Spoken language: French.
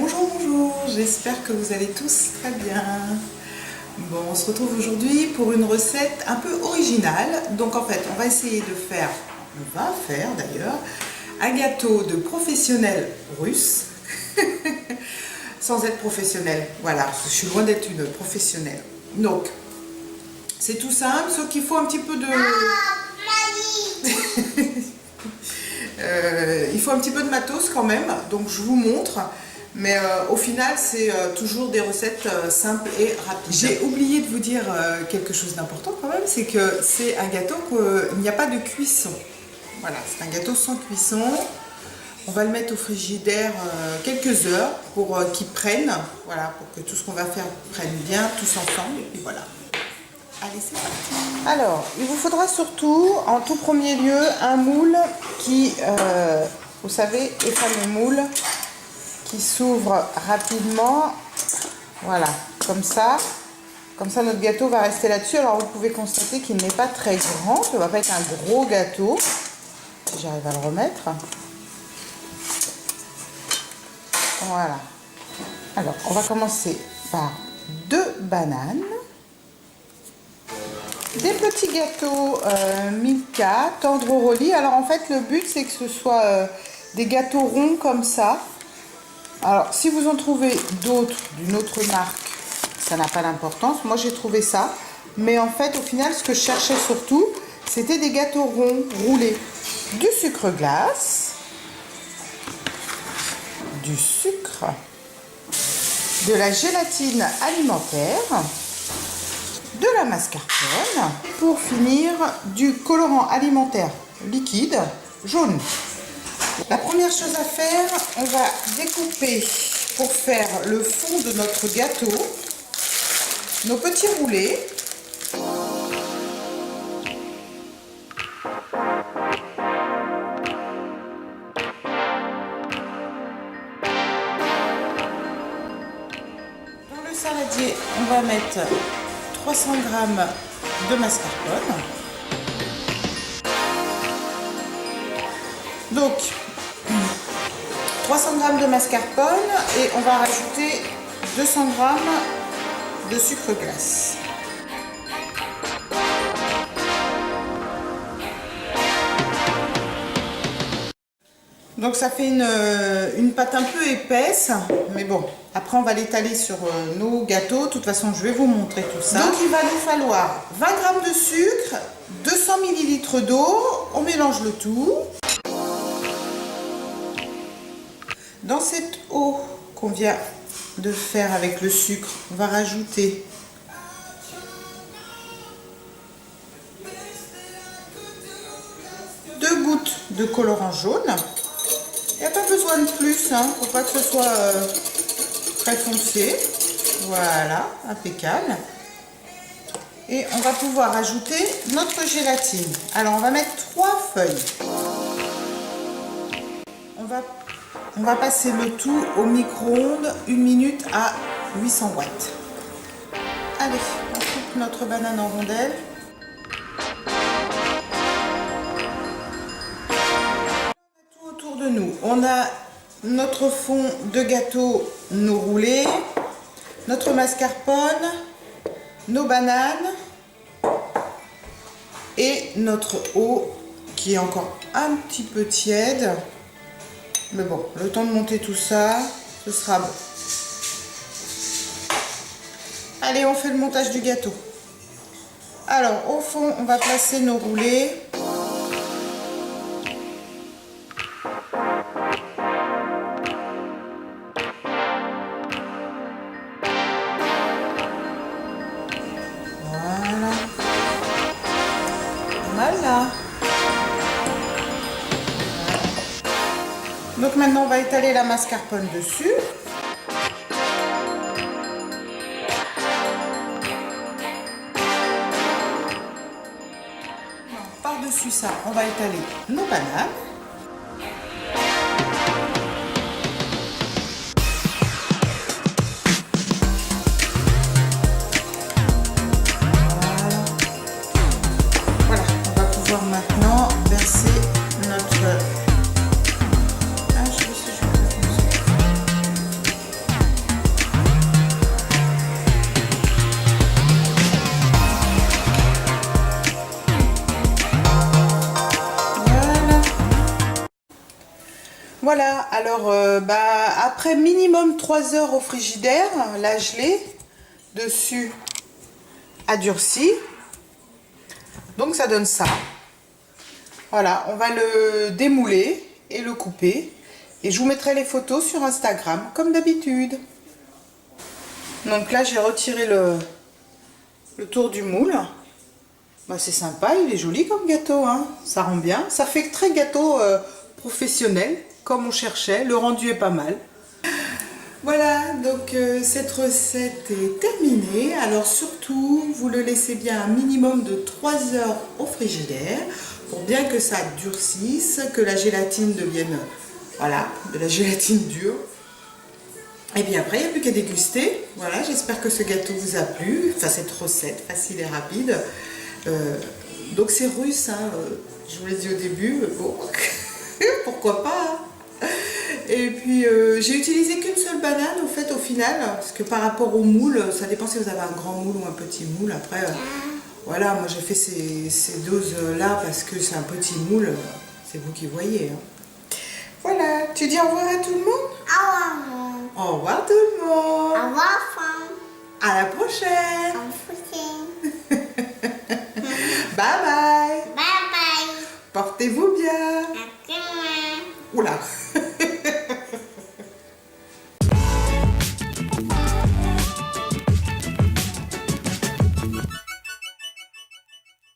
Bonjour, bonjour, j'espère que vous allez tous très bien. Bon, on se retrouve aujourd'hui pour une recette un peu originale. Donc en fait, on va essayer de faire, on va faire d'ailleurs, un gâteau de professionnel russe. Sans être professionnel, voilà, je suis loin d'être une professionnelle. Donc, c'est tout simple, sauf qu'il faut un petit peu de... il faut un petit peu de matos quand même, donc je vous montre. Mais au final, c'est toujours des recettes simples et rapides. J'ai oublié de vous dire quelque chose d'important quand même, c'est que c'est un gâteau qu'il n'y a pas de cuisson. Voilà, c'est un gâteau sans cuisson. On va le mettre au frigidaire quelques heures pour qu'il prenne, voilà, pour que tout ce qu'on va faire prenne bien tous ensemble. Et puis voilà. Allez, c'est parti. Alors, il vous faudra surtout, en tout premier lieu, un moule qui, vous savez, les fameux moules qui s'ouvre rapidement, voilà, comme ça. Comme ça, notre gâteau va rester là-dessus. Alors, vous pouvez constater qu'il n'est pas très grand, ça ne va pas être un gros gâteau. Si j'arrive à le remettre. Voilà. Alors, on va commencer par 2 bananes. Des petits gâteaux Milka, tendre au roulis. Alors, en fait, le but, c'est que ce soit des gâteaux ronds comme ça. Alors, si vous en trouvez d'autres d'une autre marque, ça n'a pas d'importance. Moi, j'ai trouvé ça. Mais en fait, au final, ce que je cherchais surtout, c'était des gâteaux ronds, roulés. Du sucre glace, du sucre, de la gélatine alimentaire, de la mascarpone. Pour finir, du colorant alimentaire liquide, jaune. La première chose à faire, on va découper pour faire le fond de notre gâteau nos petits roulés. Dans le saladier, on va mettre 300 g de mascarpone. Donc, 300 g de mascarpone et on va rajouter 200 g de sucre glace. Donc ça fait une pâte un peu épaisse, mais bon, après on va l'étaler sur nos gâteaux. De toute façon, je vais vous montrer tout ça. Donc il va nous falloir 20 g de sucre, 200 ml d'eau, on mélange le tout. Dans cette eau qu'on vient de faire avec le sucre, on va rajouter deux gouttes de colorant jaune. Il n'y a pas besoin de plus, hein, pour pas que ce soit très foncé. Voilà, impeccable. Et on va pouvoir ajouter notre gélatine. Alors on va mettre 3 feuilles. On va passer le tout au micro-ondes 1 minute à 800 watts. Allez, on coupe notre banane en rondelles. Tout autour de nous, on a notre fond de gâteau, nos roulés, notre mascarpone, nos bananes et notre eau qui est encore un petit peu tiède. Mais bon, le temps de monter tout ça, ce sera bon. Allez, on fait le montage du gâteau. Alors, au fond, on va placer nos roulés. Voilà. Voilà. Donc maintenant, on va étaler la mascarpone dessus. Par-dessus ça, on va étaler nos bananes. Voilà, on va pouvoir maintenant verser notre... Voilà, alors après minimum 3 heures au frigidaire, la gelée dessus a durci. Donc ça donne ça. Voilà, on va le démouler et le couper. Et je vous mettrai les photos sur Instagram, comme d'habitude. Donc là, j'ai retiré le tour du moule. Bah, c'est sympa, il est joli comme gâteau, hein. Ça rend bien. Ça fait très gâteau professionnel, comme on cherchait. Le rendu est pas mal. Voilà, donc cette recette est terminée. Alors surtout, vous le laissez bien un minimum de 3 heures au frigidaire pour bien que ça durcisse, que la gélatine devienne, voilà, de la gélatine dure. Et bien après, il n'y a plus qu'à déguster. Voilà, j'espère que ce gâteau vous a plu. Enfin, cette recette facile et rapide. Donc c'est russe, hein, je vous l'ai dit au début. Bon, pourquoi pas, hein. Et puis j'ai utilisé qu'une seule banane au fait au final, parce que par rapport au moule, ça dépend si vous avez un grand moule ou un petit moule. Après, voilà, moi j'ai fait ces doses là parce que c'est un petit moule, c'est vous qui voyez, hein. Voilà, tu dis au revoir à tout le monde? Au revoir tout le monde. Au revoir. À la prochaine. À la prochaine. Bye bye. Bye bye. Portez-vous bien.